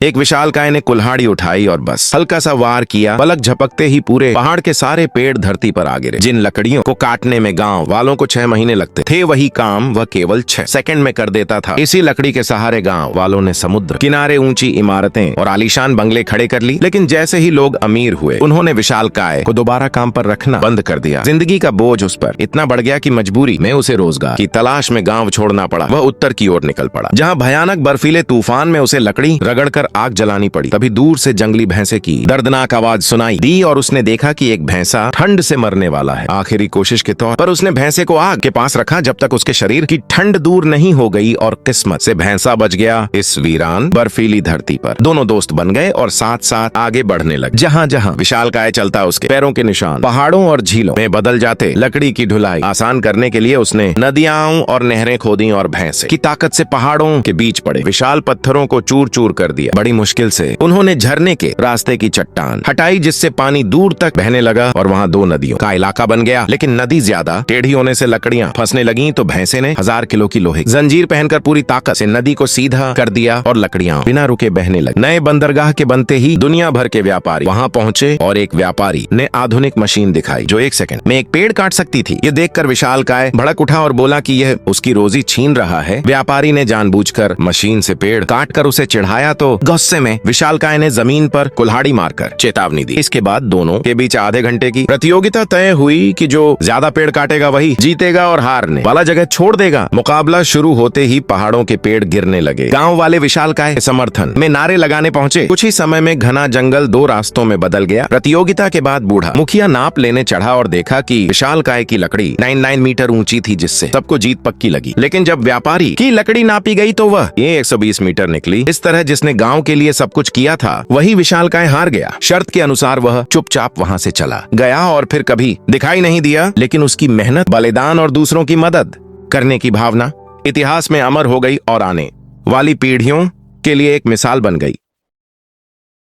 एक विशालकाय ने कुल्हाड़ी उठाई और बस हल्का सा वार किया। पलक झपकते ही पूरे पहाड़ के सारे पेड़ धरती पर आ गिरे। जिन लकड़ियों को काटने में गांव वालों को 6 महीने लगते थे, वही काम वह केवल 6 सेकंड में कर देता था। इसी लकड़ी के सहारे गांव वालों ने समुद्र किनारे ऊंची इमारतें और आलीशान बंगले खड़े कर ली। लेकिन जैसे ही लोग अमीर हुए, उन्होंने विशालकाय को दोबारा काम पर रखना बंद कर दिया। जिंदगी का बोझ उस पर इतना बढ़ गया कि मजबूरी में उसे रोजगार की तलाश में गाँव छोड़ना पड़ा। वह उत्तर की ओर निकल पड़ा, जहाँ भयानक बर्फीले तूफान में उसे लकड़ी रगड़कर आग जलानी पड़ी। तभी दूर से जंगली भैंसे की दर्दनाक आवाज सुनाई दी और उसने देखा कि एक भैंसा ठंड से मरने वाला है। आखिरी कोशिश के तौर पर उसने भैंसे को आग के पास रखा जब तक उसके शरीर की ठंड दूर नहीं हो गई, और किस्मत से भैंसा बच गया। इस वीरान बर्फीली धरती पर दोनों दोस्त बन गए और साथ साथ आगे बढ़ने लगे। जहाँ जहाँ विशालकाय चलता, उसके पैरों के निशान पहाड़ों और झीलों में बदल जाते। लकड़ी की ढुलाई आसान करने के लिए उसने नदियां और नहरें खोदी और भैंसे की ताकत से पहाड़ों के बीच पड़े विशाल पत्थरों को चूर चूर कर दिया। बड़ी मुश्किल से उन्होंने झरने के रास्ते की चट्टान हटाई, जिससे पानी दूर तक बहने लगा और वहाँ 2 नदियों का इलाका बन गया। लेकिन नदी ज्यादा टेढ़ी होने से लकड़ियां फंसने लगीं, तो भैंसे ने 1000 किलो की लोहे की जंजीर पहनकर पूरी ताकत से नदी को सीधा कर दिया और लकड़ियां बिना रुके बहने लगी। नए बंदरगाह के बनते ही दुनिया भर के व्यापारी वहाँ पहुँचे और एक व्यापारी ने आधुनिक मशीन दिखाई जो 1 सेकंड में एक पेड़ काट सकती थी। ये देखकर विशालकाय भड़क उठा और बोला कि यह उसकी रोजी छीन रहा है। व्यापारी ने जानबूझकर मशीन से पेड़ काट कर उसे चिढ़ाया, तो गुस्से में विशालकाय ने जमीन पर कुल्हाड़ी मारकर चेतावनी दी। इसके बाद दोनों के बीच आधे घंटे की प्रतियोगिता तय हुई कि जो ज्यादा पेड़ काटेगा वही जीतेगा और हारने वाला जगह छोड़ देगा। मुकाबला शुरू होते ही पहाड़ों के पेड़ गिरने लगे। गांव वाले विशालकाय के समर्थन में नारे लगाने पहुंचे। कुछ ही समय में घना जंगल 2 रास्तों में बदल गया। प्रतियोगिता के बाद बूढ़ा मुखिया नाप लेने चढ़ा और देखा कि विशालकाय की लकड़ी 99 मीटर ऊंची थी, जिससे सबको जीत पक्की लगी। लेकिन जब व्यापारी की लकड़ी नापी गई तो वह 120 मीटर निकली। इस तरह जिसने गांव के लिए सब कुछ किया था, वही विशालकाय हार गया। शर्त के अनुसार वह चुपचाप वहां से चला गया और फिर कभी दिखाई नहीं दिया। लेकिन उसकी मेहनत, बलिदान और दूसरों की मदद करने की भावना इतिहास में अमर हो गई और आने वाली पीढ़ियों के लिए एक मिसाल बन गई।